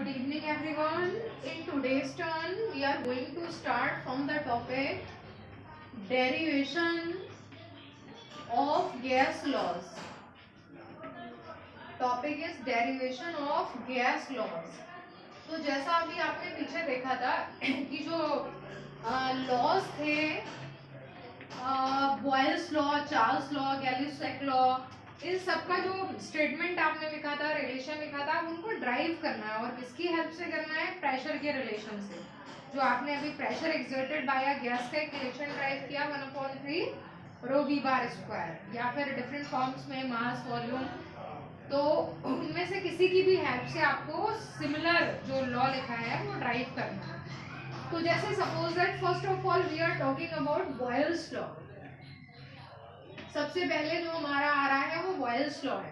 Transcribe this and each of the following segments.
Good evening everyone. In today's turn we are going to start from the topic derivation of gas laws. Topic is derivation of gas laws. तो जैसा अभी आपने पीछे देखा था कि जो लॉज थे बॉयल्स लॉ, चार्ल्स लॉ, गैलिस्टैक लॉ, इन सब का जो स्टेटमेंट आपने लिखा था, रिलेशन लिखा था, उनको ड्राइव करना है। और किसकी हेल्प से करना है? प्रेशर के रिलेशन से। जो आपने अभी pressure exerted by a gas का एक रिलेशन ड्राइव किया 1/3 रो वी बार स्क्वायर, या फिर डिफरेंट फॉर्म्स में मास, वॉल्यूम, तो उनमें से किसी की भी हेल्प से आपको सिमिलर जो लॉ लिखा है वो ड्राइव करना है। तो जैसे suppose that first of all we are talking about Boyle's law. सबसे पहले जो हमारा आ रहा है वो बॉयल्स लॉ है।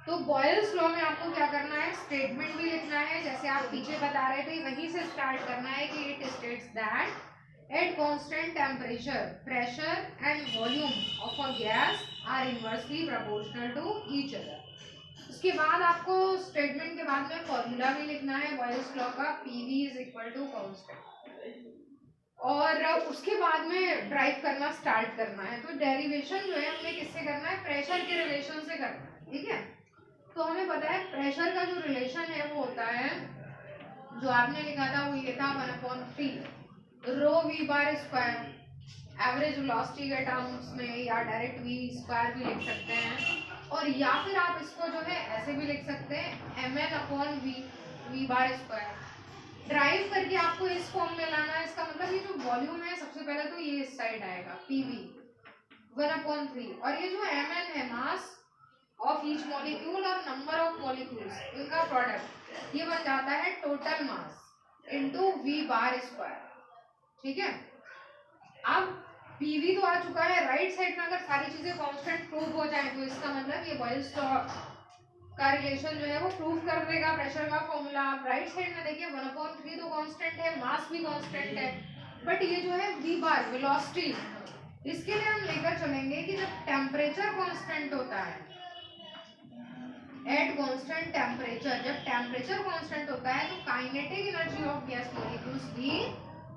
तो बॉयल्स लॉ में आपको क्या करना है? स्टेटमेंट भी लिखना है, जैसे आप पीछे बता रहे थे वहीं से स्टार्ट करना है कि it states that at constant temperature pressure and volume of a gas are inversely proportional to each other. उसके बाद आपको स्टेटमेंट के बाद में फॉर्मूला भी लिखना है बॉयल्स लॉ का, PV is equal to constant, और उसके बाद में ड्राइव करना स्टार्ट करना है। तो डेरिवेशन जो है हमें किससे करना है? प्रेशर के रिलेशन से करना है, ठीक है। तो हमें पता है प्रेशर का जो रिलेशन है वो होता है, जो आपने लिखा था वो ये था 1/3 rho V bar square, average velocity के टर्म्स में, या डायरेक्ट वी स्क्वायर भी लिख सकते हैं, और या फिर आप इसको जो है ऐसे भी लिख सकते हैं mn/v we bar square. Drive करके आपको इस फॉर्म में लाना है। इसका मतलब ये जो वॉल्यूम है सबसे पहले तो ये इस साइड आएगा PV 1/3, और ये जो mn है मास ऑफ ईच मॉलिक्यूल और नंबर ऑफ मॉलिक्यूल्स इनका प्रोडक्ट, ये बन जाता है total mass into V bar square, ठीक है। अब PV तो आ चुका है, राइट साइड में अगर सारी चीजें कांस्टेंट प्रूव हो जाए तो इसका मतलब ये बॉयल्स लॉ का रिलेशन जो है वो प्रूव कर देगा प्रेशर का फॉर्मूला। आप राइट साइड में देखिए 1/3 तो कांस्टेंट है, मास भी कांस्टेंट है, बट ये जो है वी बार वेलोसिटी, इसके लिए हम लेकर चलेंगे कि जब टेम्परेचर कांस्टेंट होता है एट कांस्टेंट टेम्परेचर, जब टेम्परेचर कांस्टेंट होता है तो kinetic energy of gas molecules भी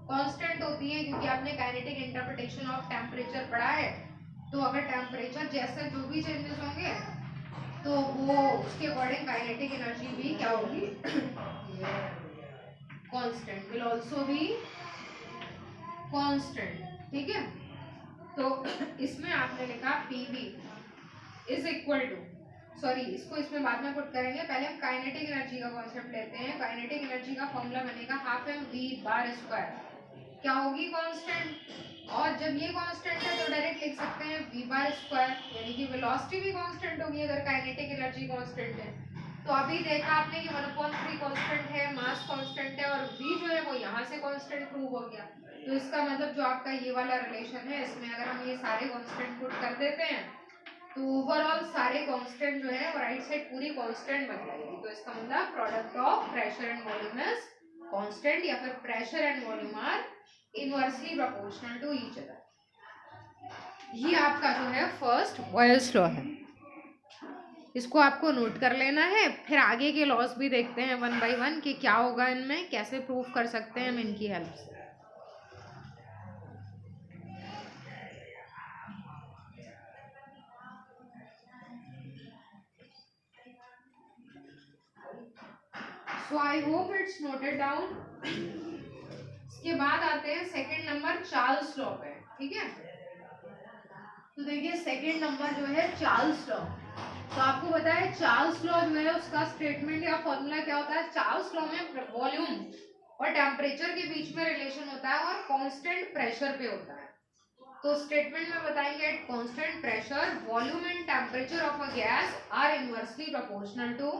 कांस्टेंट होती है, क्योंकि आपने काइनेटिक इंटरप्रिटेशन ऑफ टेम्परेचर पढ़ा है। तो अगर टेम्परेचर जैसे जो भी चेंजेस होंगे तो वो उसके अकॉर्डिंग काइनेटिक एनर्जी भी क्या होगी? Constant, will also be constant, ठीक है। तो इसमें आपने लिखा PV is equal to, sorry इसको इसमें बाद में पुट करेंगे, पहले हम काइनेटिक एनर्जी का कॉन्सेप्ट लेते हैं। काइनेटिक एनर्जी का फॉर्मूला बनेगा 1/2mv बार स्क्वायर, क्या होगी? कांस्टेंट, और जब ये कांस्टेंट है तो डायरेक्ट लिख सकते हैं v बार स्क्वायर, यानी कि वेलोसिटी भी कांस्टेंट होगी अगर काइनेटिक एनर्जी कांस्टेंट है। तो अभी देखा आपने कि 1/3 कांस्टेंट है, मास कांस्टेंट है, और v जो है वो यहाँ से कांस्टेंट प्रूव हो गया। तो इसका मतलब जो आपका ये वाला रिलेशन है, इसमें अगर हम ये सारे कांस्टेंट पुट कर देते हैं तो ओवरऑल सारे कांस्टेंट जो है राइट साइड पूरी कांस्टेंट बन जाएगी। तो इसका मतलब product of pressure and volume is constant, या फिर pressure and volume are inversely proportional to each other. ये आपका जो है फर्स्ट बॉयल्स लॉ है, इसको आपको नोट कर लेना है। फिर आगे के लॉज भी देखते हैं 1 by 1 कि क्या होगा इनमें, कैसे प्रूफ कर सकते हैं हम इनकी हेल्प से। So I hope it's noted down. इसके बाद आते हैं सेकंड नंबर चार्ल्स लॉ पे, ठीक है। तो देखिए सेकंड नंबर जो है चार्ल्स लॉ। तो आपको पता है चार्ल्स लॉ जो है उसका स्टेटमेंट या फॉर्मूला क्या होता है? चार्ल्स लॉ में वॉल्यूम और टेम्परेचर के बीच में रिलेशन होता है और कांस्टेंट प्रेशर पे होता है। तो स्टेटमेंट में बताएंगे at constant pressure volume and temperature of a gas are inversely proportional to,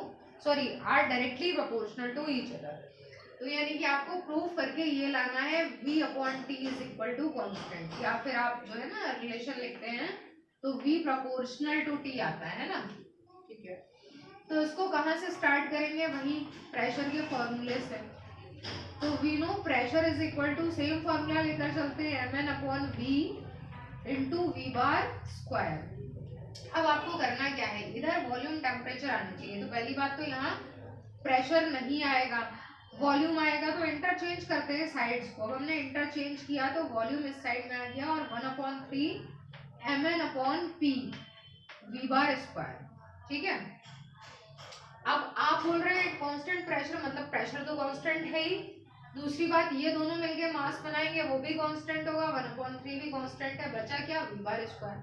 sorry are directly proportional to each other. तो यानी कि आपको प्रूफ करके ये लाना है V/T is equal to constant, या फिर आप जो है ना रिलेशन लिखते हैं तो V प्रोपोर्शनल टू T आता है ना, ठीक है। तो इसको कहाँ से स्टार्ट करेंगे? वही प्रेशर के फॉर्मूले से। तो we know pressure is equal to, same formula लेकर चलते हैं mn/v into V bar square. अब आपको करना क्या है? इधर वॉल्यूम टेम्परेचर आना चाहिए। तो पहली बात तो यहाँ प्रेशर नहीं आएगा, वॉल्यूम आएगा तो इंटरचेंज करते हैं साइड्स को। अब हमने इंटरचेंज किया तो वॉल्यूम इस साइड में आ गया और 1/3 mn/p v बार स्क्वायर। ठीक है, अब आप बोल रहे हैं कांस्टेंट प्रेशर, मतलब प्रेशर तो कांस्टेंट है ही। दूसरी बात, ये दोनों मिलके मास बनाएंगे, वो भी कांस्टेंट होगा, 1/3 भी कांस्टेंट है, बचा क्या, v बार स्क्वायर।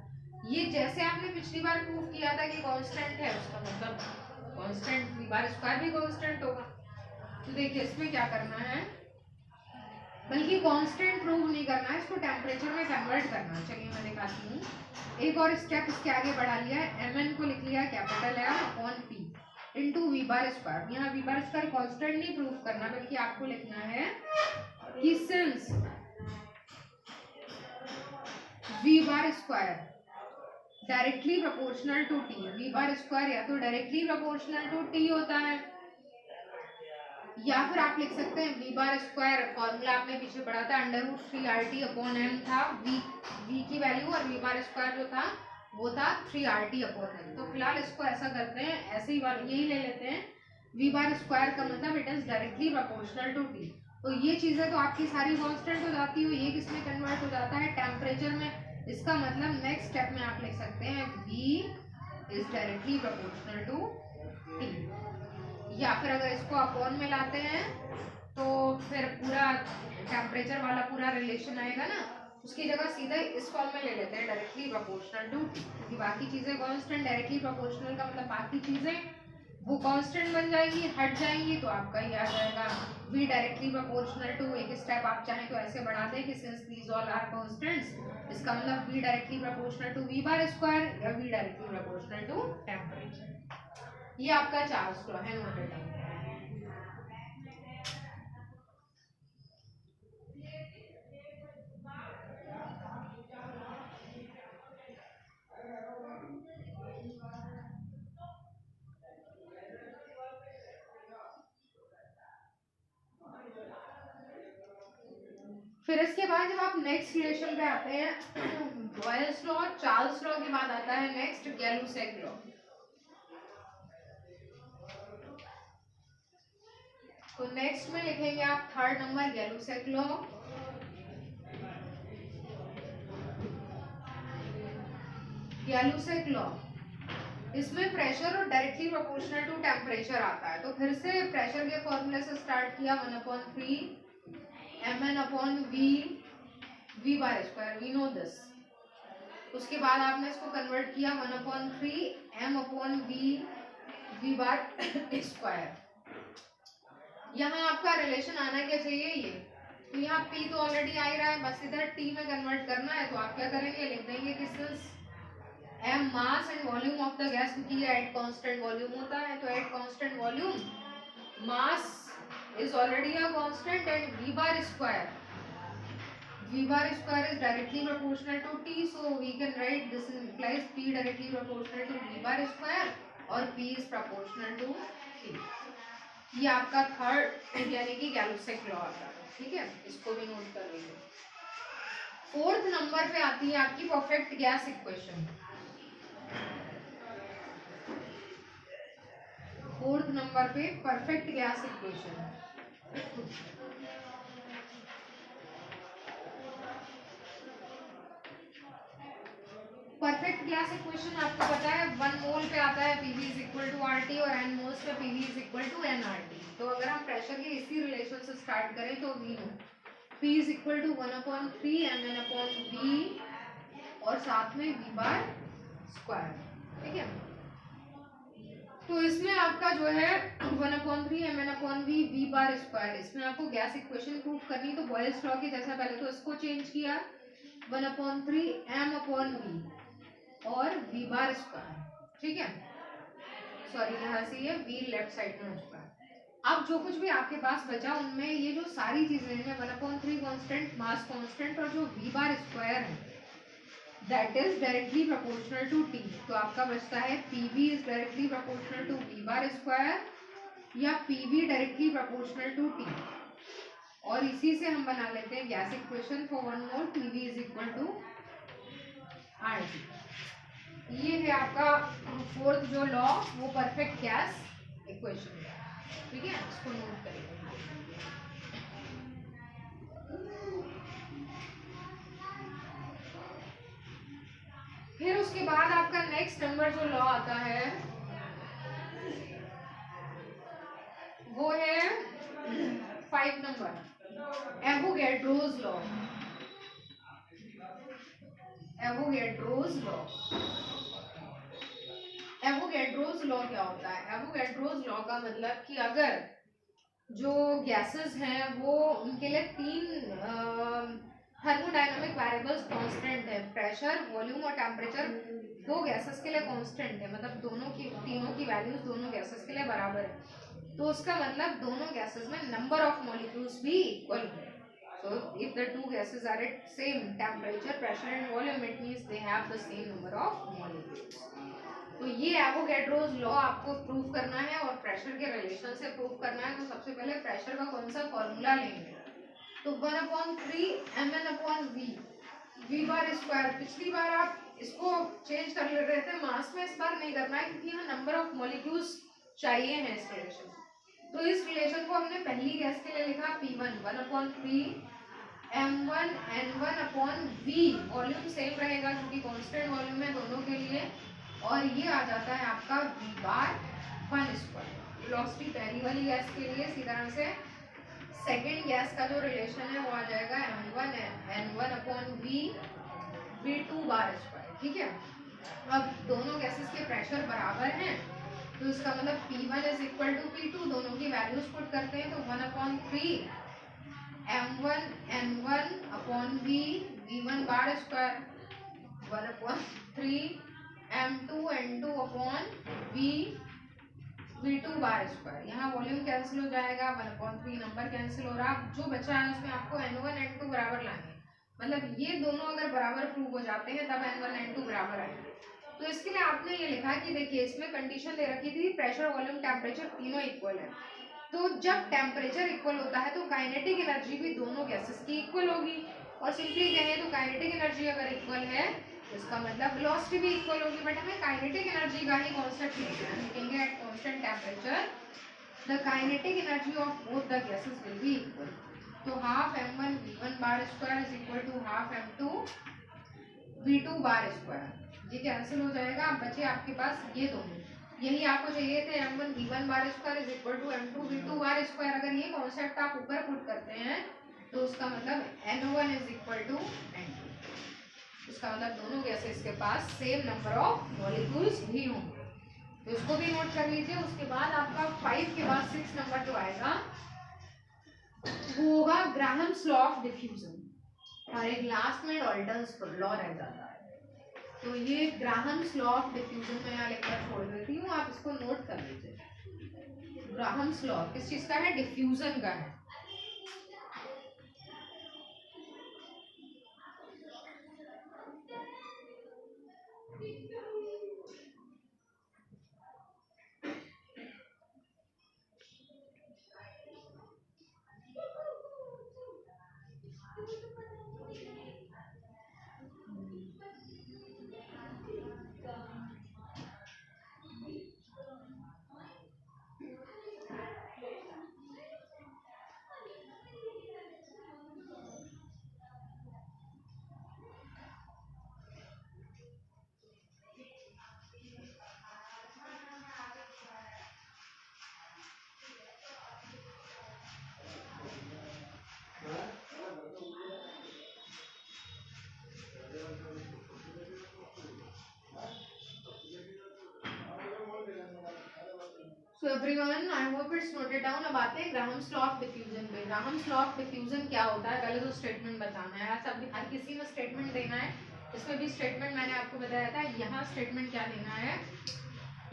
ये जैसे आपने पिछली बार प्रूव किया था कि कांस्टेंट है, उसका मतलब कांस्टेंट v बार स्क्वायर भी कांस्टेंट होगा। तो देखिए इसमें क्या करना है, बल्कि कांस्टेंट प्रूव नहीं करना है, इसको टेम्परेचर में कन्वर्ट करना है। चलिए मैं दिखाती हूँ। एक और स्टेप इसके आगे बढ़ा लिया है, mn को लिख लिया capital M/P into V bar square. यहाँ वी बार स्क्वायर कांस्टेंट नहीं प्रूव करना, बल्कि आपको लिखना है कि since V bar square directly proportional to T, V bar square या तो डायरेक्टली प्रोपोर्शनल टू टी होता है, या फिर आप लिख सकते हैं वी बार स्क्वायर, फॉर्मूला आपने पीछे पढ़ा था √3RT/m था, वी की वैल्यू, और वी बार स्क्वायर जो था वो था 3RT/m। तो फिलहाल इसको ऐसा करते हैं, ऐसे ही यही ले लेते हैं, वी बार स्क्वायर का मतलब it is directly proportional to T. तो ये चीजें तो आपकी सारी कांस्टेंट हो जाती है, ये किसमें कन्वर्ट हो जाता है, टेम्परेचर में। इसका मतलब नेक्स्ट स्टेप में आप लिख सकते हैं V is directly proportional to T, या फिर अगर इसको अपॉन में लाते हैं तो फिर पूरा टेम्परेचर वाला पूरा रिलेशन आएगा ना, उसकी जगह सीधा इस फॉर्म में ले लेते हैं डायरेक्टली प्रोपोर्शनल टू, क्योंकि बाकी चीजें कांस्टेंट, डायरेक्टली प्रोपोर्शनल का मतलब बाकी चीजें वो कांस्टेंट बन जाएंगी, हट जाएंगी, तो आपका ये आ जाएगा v डायरेक्टली प्रोपोर्शनल टू। एक स्टेप आप चाहें तो ऐसे बढ़ा दें कि since these all are constants, इसका मतलब v directly proportional to v bar square या v directly proportional to temperature. ये आपका चार्ल्स लॉ है, नोटेड डाउन। फिर इसके बाद जब आप नेक्स्ट रिलेशन पे आते हैं, बॉयल्स लॉ और चार्ल्स लॉ के बाद आता है नेक्स्ट गैलुसेक लॉ। तो नेक्स्ट में लिखेंगे आप third number Gay-Lussac law. Gay-Lussac law, इसमें प्रेशर और डायरेक्टली प्रोपोर्शनल टू टेम्परेचर आता है। तो फिर से प्रेशर के फॉर्मूले से स्टार्ट किया, 1/3 mn/v v bar square, we know this. उसके बाद आपने इसको कन्वर्ट किया 1/3 m/v v बार स्क्वायर। यहाँ आपका रिलेशन आना क्या चाहिए, ये तो यहाँ p तो ऑलरेडी आ ही रहा है, बस इधर t में कन्वर्ट करना है। तो आप क्या करेंगे, लिख देंगे कि since m mass and volume of the gas, क्योंकि ये एट कांस्टेंट वॉल्यूम होता है, तो at constant volume mass is already a constant and v bar square is directly proportional to t, so we can write this implies p directly proportional to v bar square और p is proportional to t। ये आपका third यानी कि Gay-Lussac law आता है। ठीक है, इसको भी नोट कर लीजिए। फोर्थ नंबर पे आती है आपकी perfect gas equation. Fourth number पे perfect gas equation. Perfect gas equation आपको पता है 1 मोल पे आता है PV is equal to RT और n मोल्स पे PV is equal to nRT। तो अगर हम प्रेशर के इसी रिलेशन से स्टार्ट करें तो we know P is equal to 1/3 mn/v और साथ में v बार स्क्वायर। ठीक है, तो इसमें आपका जो है 1/3 mn/v v बार स्क्वायर, इसमें आपको गैस इक्वेशन प्रूव करनी। तो बॉयल्स लॉ के जैसा पहले तो इसको चेंज किया 1/3 m/v और v बार स्क्वायर। ठीक है, सॉरी यहाँ से ये v लेफ्ट साइड में हो चुका है। अब जो कुछ भी आपके पास बचा उनमें ये जो सारी चीजें हैं 1/3 कांस्टेंट, मास कांस्टेंट और जो v बार स्क्वायर है that is directly proportional to t। तो आपका बचता है pv is directly proportional to v bar square या pv directly proportional to t, और इसी से हम बना लेते हैं gas equation for 1 mole pv is equal to RT। ये है आपका फोर्थ जो लॉ, वो परफेक्ट गैस इक्वेशन है। ठीक है, इसको नोट करेंगे। फिर उसके बाद आपका नेक्स्ट नंबर जो लॉ आता है वो है 5 number, Avogadro's law. Avogadro's law, Avogadro's law क्या होता है? एवोगैड्रोस लॉ का मतलब कि अगर जो गैसेस हैं वो उनके लिए 3 थर्मोडायनामिक वेरिएबल्स कांस्टेंट है, प्रेशर, वॉल्यूम और टेम्परेचर 2 गैसेस के लिए कांस्टेंट है, मतलब दोनों की तीनों की वैल्यूज दोनों गैसेस के लिए बराबर है, तो उसका मतलब दोनों गैसेस में नंबर ऑफ मॉलिक्यूल्स भी इक्वल है। So if the two gases are at same temperature, pressure and volume, it means they have the same number of molecules. तो ये एवोगैड्रोस लॉ आपको प्रूव करना है और प्रेशर के रिलेशन से प्रूव करना है। तो सबसे पहले प्रेशर का कौन सा फॉर्मूला लेंगे, तो 1/3 mn/v, v बार स्क्वायर। पिछली बार आप इसको चेंज कर ले रहे थे मास में, इस बार नहीं करना है क्योंकि यहाँ नंबर ऑफ मॉलिक्यूल्स चाहिए हैं इस रिलेशन। तो इस रिलेशन को हमने पहली गैस के लिए लिखा P1 1/3 m1n1/v, वॉल्यूम सेम रहेगा क्योंकि कांस्टेंट वॉल्यूम है दोनों के लिए, और ये आ जाता है आपका v बार 1 स्क्वायर। वेलोसिटी पहली वाली गैस के लिए इसी तरह से सेकेंड गैस का जो रिलेशन है वो आ जाएगा m1n1/v v2 बार स्क्वायर। ठीक है, अब दोनों गैसेस के प्रेशर बराबर हैं तो इसका मतलब P1 is equal to P2, दोनों की वैल्यूज पुट करते हैं तो 1/3 m1n1/v v1 bar square 1/3 m2n2/v v2 bar square. यहाँ वॉल्यूम कैंसिल हो जाएगा, 1/3 नंबर कैंसिल हो रहा, जो बचा है उसमें आपको n1 n2 बराबर लाने, मतलब ये दोनों अगर बराबर प्रूव हो जाते हैं तब n1 n2 बराबर आएंगे। तो इसके लिए आपने ये लिखा कि देखिए इसमें कंडीशन दे रखी थी प्रेशर, वॉल्यूम, टेम्परेचर तीनों इक्वल है, तो जब टेम्परेचर इक्वल होता है तो काइनेटिक एनर्जी भी दोनों गैसेस की इक्वल होगी, और सिंपली कहें तो काइनेटिक एनर्जी अगर इक्वल है तो इसका मतलब वेलोसिटी भी इक्वल होगी, बट हमें काइनेटिक एनर्जी का ही कांसेप्ट लेना है। लिखेंगे at constant temperature the kinetic energy of both the gases will be equal, तो half m1 v1 bar square is equal to half m2 v2 bar square, ये cancel हो जाएगा, बचे आपके पास ये दोनों, यही आपको चाहिए थे m1 v1 bar square is equal to m2 v2 bar square. अगर ये कॉन्सेप्ट आप ऊपर पुट करते हैं तो उसका मतलब n1 is equal to n2, उसका मतलब दोनों गैसेस के पास सेम नंबर ऑफ मॉलिक्यूल्स भी होंगे, तो इसको भी नोट कर लीजिए। उसके बाद आपका 5 के बाद 6 नंबर जो आएगा वो होगा ग्राहम्स लॉ ऑफ डिफ्यूजन, और एक लास्ट में डाल्टन्स लॉ रह जाता है। तो ये ग्राहम्स लॉ ऑफ डिफ्यूजन में यहाँ लिखकर छोड़ देती हूँ, आप इसको नोट कर लीजिए। ग्राहम्स लॉ किस चीज का है? डिफ्यूजन का है। So everyone, I hope it's noted down। अब आते हैं ग्राहम्स लॉ ऑफ डिफ्यूजन पे। ग्राहम्स लॉ ऑफ डिफ्यूजन क्या होता है, पहले तो स्टेटमेंट बताना है, सब हर किसी में स्टेटमेंट देना है, इसमें भी स्टेटमेंट मैंने आपको बताया था। यहाँ स्टेटमेंट क्या देना है,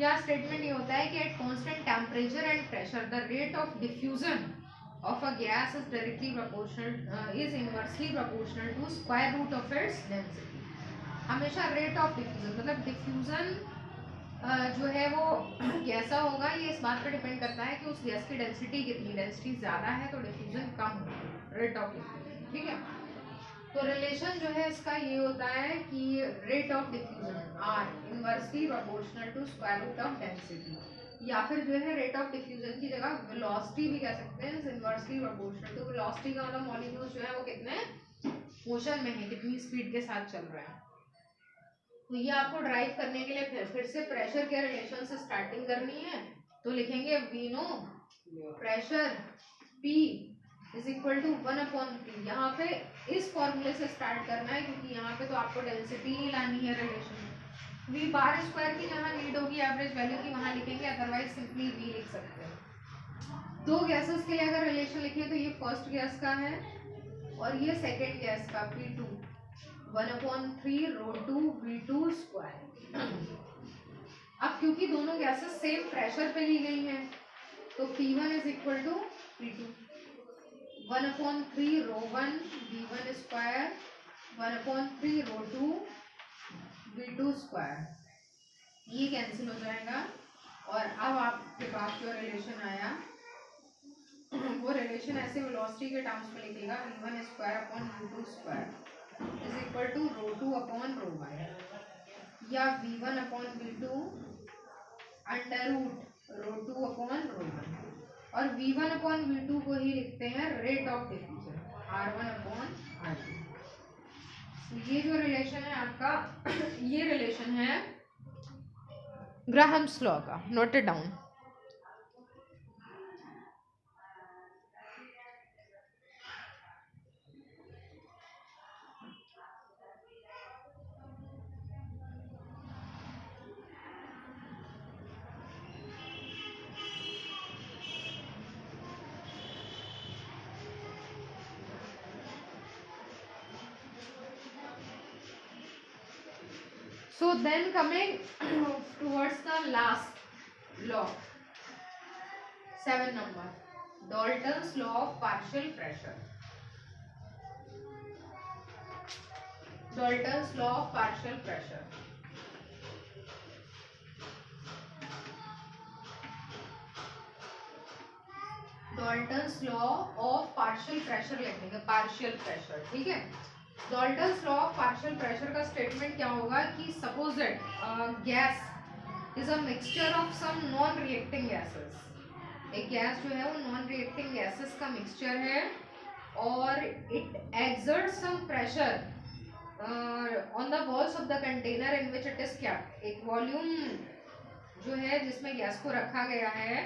यहाँ स्टेटमेंट ये होता है कि eight constant temperature and pressure the rate of diffusion of a gas is directly proportional is inversely proportional to square root of its density। हमेशा रेट ऑफ डिफ्यूजन मतलब डिफ्यूजन जो है वो कैसा होगा, ये इस बात पर डिपेंड करता है कि उस गैस की डेंसिटी कितनी, डेंसिटी ज़्यादा है तो डिफ्यूजन कम होगा, रेट ऑफ डिफ्यूजन। ठीक है, तो रिलेशन जो है इसका ये होता है कि rate of diffusion are inversely proportional to square root of density, या फिर जो है रेट ऑफ डिफ्यूजन की जगह वेलोसिटी भी कह सकते हैं इनवर्सली प्रोपोर्शनल। तो वेलोसिटी का मतलब मॉलिक्यूल्स जो है वो कितने मोशन में है, कितनी स्पीड के साथ चल रहे हैं। तो ये आपको ड्राइव करने के लिए फिर से प्रेशर के रिलेशन से स्टार्टिंग करनी है। तो लिखेंगे we know pressure P is equal to 1/3। यहाँ पे इस फॉर्मूले से स्टार्ट करना है क्योंकि यहाँ पे तो आपको डेंसिटी ही लानी है रिलेशन में। वी बार स्क्वायर की जहाँ नीड होगी एवरेज वैल्यू की वहाँ लिखेंगे, अदरवाइज सिंपली वी लिख सकते हैं। दो गैसेस के लिए अगर रिलेशन लिखें तो ये फर्स्ट गैस का है और ये सेकेंड गैस का P2 1/3 ρ2 V2 स्क्वायर। अब क्योंकि दोनों गैसेस सेम प्रेशर पे ली गई हैं तो P1 is equal to P2 1/3 ρ1 V1 square 1/3 ρ2 V2 square. ये कैंसिल हो जाएगा और अब आपके पास जो रिलेशन आया वो रिलेशन ऐसे वेलोसिटी के टर्म्स में लिखेगा V1 square upon V2 square is equal to ρ2 upon ρ1 या V1 upon V2 under root ρ2 upon ρ1 और V1 अपॉन V2 को ही लिखते हैं rate of diffusion R1 upon R2। ये जो रिलेशन है आपका ये रिलेशन है ग्राहम्स लॉ का, note it down. So then coming towards the last law, 7 number, Dalton's law of partial pressure. Dalton's law of partial pressure. Dalton's law of partial pressure लिखेंगे, partial pressure, ठीक है। Dalton's law of partial pressure का statement क्या होगा कि suppose that gas is a mixture of some non reacting gases. एक gas जो है वो नॉन रिएक्टिंग गैसेस का मिक्सचर है और it exerts some pressure on the walls of the container in which it is kept. एक volume जो है जिसमें गैस को रखा गया है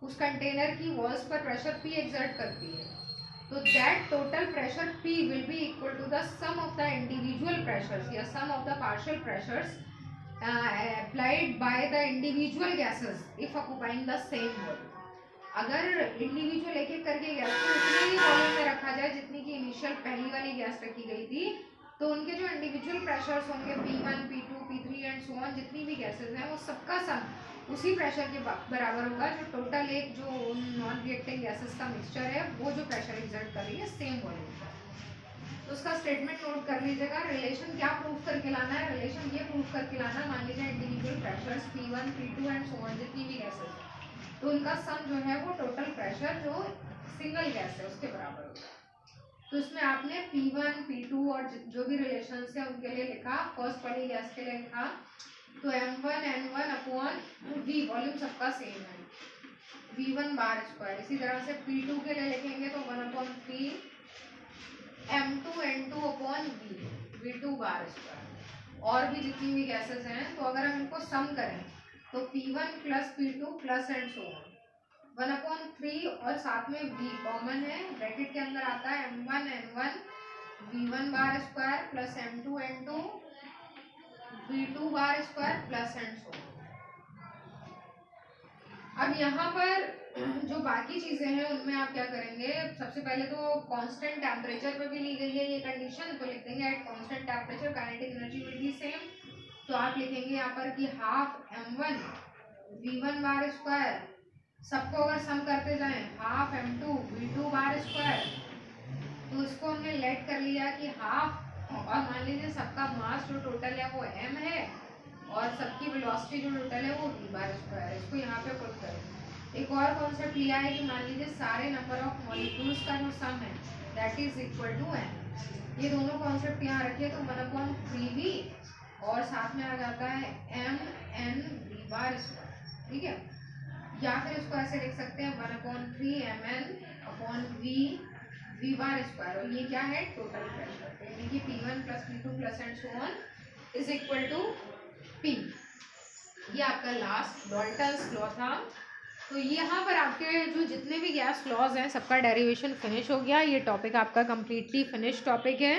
उस कंटेनर की वॉल्स पर प्रेशर P एक्सर्ट करती है। तो that total pressure P will be equal to the sum of the individual pressures या sum of the partial pressures applied by the individual gases if occupying the same volume। अगर individual एक एक करके gas को उतने ही volume में रखा जाए जितनी की इनिशियल पहली वाली गैस रखी गई थी तो उनके जो इंडिविजुअल प्रेशर्स होंगे P1, P2, P3 and so on, जितनी भी गैसेस हैं वो सबका सम उसी प्रेशर के बराबर होगा जो टोटल एक जो नॉन रिएक्टिंग गैसेस का मिक्सचर है वो जो प्रेशर एक्सर्ट कर रही है सेम वॉल्यूम का। तो उसका स्टेटमेंट नोट कर लीजिएगा। रिलेशन क्या प्रूफ करके लाना है, रिलेशन ये प्रूफ करके लाना, मान लीजिए individual pressures P1, P2 and so on जितनी भी गैसेस है तो उनका सम जो है वो टोटल प्रेशर जो सिंगल गैस है उसके बराबर होगा। तो इसमें आपने P1, P2 और जो भी रिलेशन है उनके लिए लिखा, फर्स्ट वाली गैस के लिए लिखा तो M1 N1 upon V, volume सबका सेम है, V1 बार स्क्वायर। इसी तरह से P2 के लिए लिखेंगे तो 1/3 M2 N2 upon V, V2 bar square. और भी जितनी भी गैसेस हैं तो अगर हम इनको सम करें तो P1 plus P2 plus and so on 1/3 और साथ में V कॉमन है, ब्रैकेट के अंदर आता है M1 N1 V1 bar square plus M2 N2 V2 bar square plus and सो। अब यहाँ पर जो बाकी चीजें हैं उनमें आप क्या करेंगे, सबसे पहले तो कांस्टेंट टेम्परेचर पे भी ली गई है ये कंडीशन, तो लिखेंगे at constant temperature kinetic energy will be same. तो आप लिखेंगे यहाँ पर कि half M1 V1 bar square, सबको अगर सम करते जाएं half M2 V2 bar square. तो इसको हमने लेट कर लिया कि हाफ, और मान लीजिए सबका मास जो टोटल है वो m है और सबकी वेलोसिटी जो टोटल है वो v बार स्क्वायर है। इसको यहाँ पे पुट करें। एक और कॉन्सेप्ट लिया है कि मान लीजिए सारे नंबर ऑफ मॉलिक्यूल्स का जो सम है that is equal to m। ये दोनों कॉन्सेप्ट यहाँ रखिए तो 1/3v और साथ में आ जाता है m n v bar square, ठीक है। या फिर इसको ऐसे लिख सकते हैं 1/3 V बार स्क्वायर, और ये क्या है टोटल प्रेशर, यानी कि P1 plus P2 plus and so on is equal to P। ये आपका लास्ट डाल्टन्स लॉ था। तो यहाँ पर आपके जो जितने भी गैस लॉज हैं सबका डेरिवेशन फिनिश हो गया। ये टॉपिक आपका कम्प्लीटली फिनिश टॉपिक है।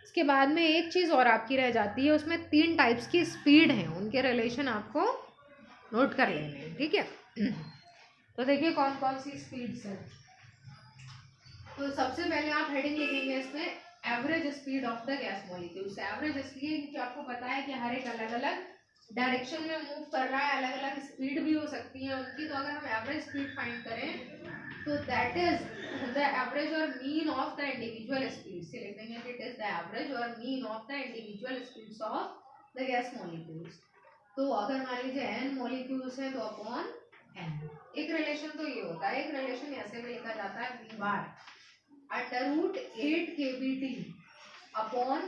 इसके बाद में एक चीज़ और आपकी रह जाती है, उसमें 3 टाइप्स की स्पीड हैं, उनके रिलेशन आपको नोट कर लेने हैं, ठीक है। तो देखिए कौन कौन सी स्पीड्स हैं। तो सबसे पहले आप हेडिंग लिखेंगे इसमें average speed of the gas molecules. Average इसलिए क्योंकि आपको पता है कि हर एक अलग अलग डायरेक्शन में मूव कर रहा है, अलग अलग स्पीड भी हो सकती है उनकी। तो अगर हम एवरेज स्पीड फाइंड करें तो दैट इज द एवरेज और mean of the individual speed से लिख देंगे, इट इज द एवरेज और mean of the individual speeds of the gas molecules. तो अगर मान लीजिए n मॉलिक्यूल्स हैं तो अपॉन n। एक रिलेशन तो ये होता है, एक रिलेशन ऐसे भी लिखा जाता है v बार √8 kBT अपॉन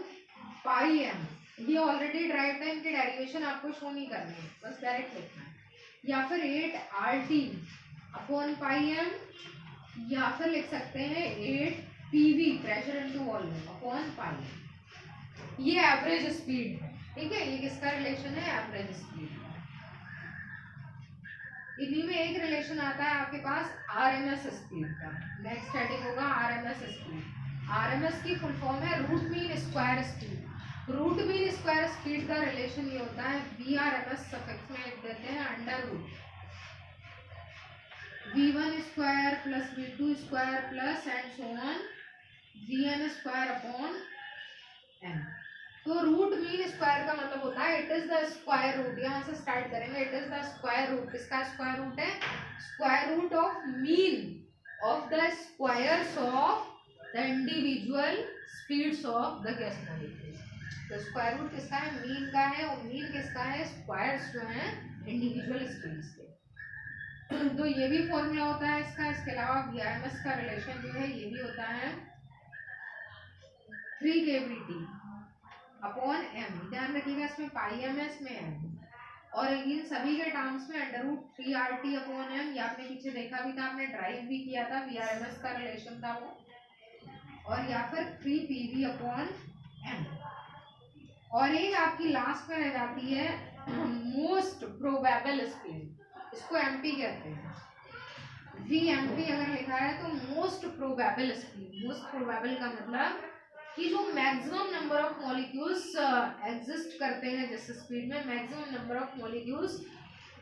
पाई m। ये ऑलरेडी ड्राइव था, इनके डेरिवेशन आपको शो नहीं करनी है, बस डायरेक्ट लिखना है। या फिर 8 RT अपॉन पाई m, या फिर लिख सकते हैं 8 PV pressure into volume upon pi. ये एवरेज स्पीड है, ठीक है। ये किसका रिलेशन है, एवरेज स्पीड। इन्हीं में एक रिलेशन आता है आपके पास RMS स्पीड का। नेक्स्ट हेडिंग होगा RMS स्पीड। RMS की फुल फॉर्म है root mean square speed. Root mean square speed का रिलेशन ये होता है VRMS सफिक्स में लिख देते हैं under root V1 square plus V2 square plus and so on VN square upon n। तो रूट मीन स्क्वायर का मतलब होता है it is the square root. यहाँ से स्टार्ट करेंगे, it is the square root. किसका स्क्वायर रूट है, square root of mean of the squares of the individual speeds of the gas molecules. तो स्क्वायर रूट किसका है, मीन का है, और मीन किसका है, स्क्वायर्स जो है इंडिविजुअल स्पीड्स के। तो ये भी फॉर्मूला होता है इसका। इसके अलावा VRMS का रिलेशन जो है ये भी होता है 3 kBT अपॉन m। ध्यान रखिएगा इसमें पाई m है, इसमें m, और इन सभी के टर्म्स में √3 RT अपॉन m। ये आपने पीछे देखा भी था, आपने ड्राइव भी किया था, VRMS का रिलेशन था वो। और या फिर 3 PV अपॉन m। और एक आपकी लास्ट में रह जाती है मोस्ट प्रोबेबल स्पीड, इसको MP कहते हैं। VMP अगर लिखा है तो most probable speed. Most probable का मतलब कि जो maximum number of molecules exist करते हैं जिस स्पीड में, मैक्सिमम नंबर ऑफ मॉलिक्यूल्स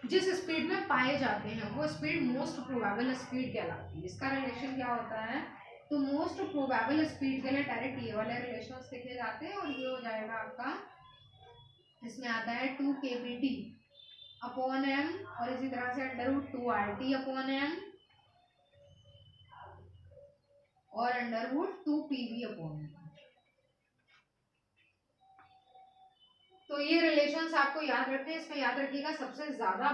जिस स्पीड में पाए जाते हैं, वो स्पीड मोस्ट प्रोबेबल स्पीड कहलाती है। इसका रिलेशन क्या होता है, तो मोस्ट प्रोबेबल स्पीड के लिए डायरेक्ट ये वाले रिलेशंस लिखे जाते हैं, और ये हो जाएगा आपका, इसमें आता है 2 kBT अपॉन m, और इसी तरह से √2 RT अपॉन m और √2 PV अपॉन m। तो ये रिलेशंस आपको याद रखते हैं। इसमें याद रखिएगा सबसे ज्यादा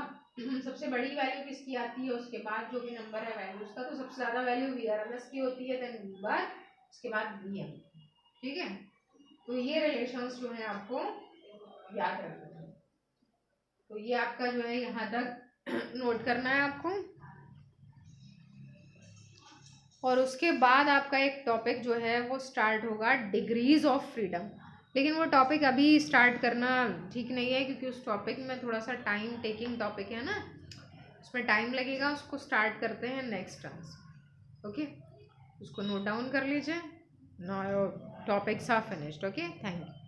सबसे बड़ी वैल्यू किसकी आती है, उसके बाद जो भी नंबर है वैल्यूज का, तो सबसे ज्यादा वैल्यू VRMS की होती है, देन V बार, उसके बाद VM, ठीक है। तो ये रिलेशंस जो है आपको याद रखना है। तो ये आपका जो है यहाँ तक नोट करना है आपको। और उसके बाद आपका एक टॉपिक जो है वो स्टार्ट होगा डिग्रीज ऑफ फ्रीडम। लेकिन वो टॉपिक अभी स्टार्ट करना ठीक नहीं है, क्योंकि उस टॉपिक में थोड़ा सा टाइम टेकिंग टॉपिक है ना, उसमें टाइम लगेगा। उसको स्टार्ट करते हैं नेक्स्ट टर्म्स, ओके। उसको नोट डाउन कर लीजिए। Now topics are finished, okay, thank you.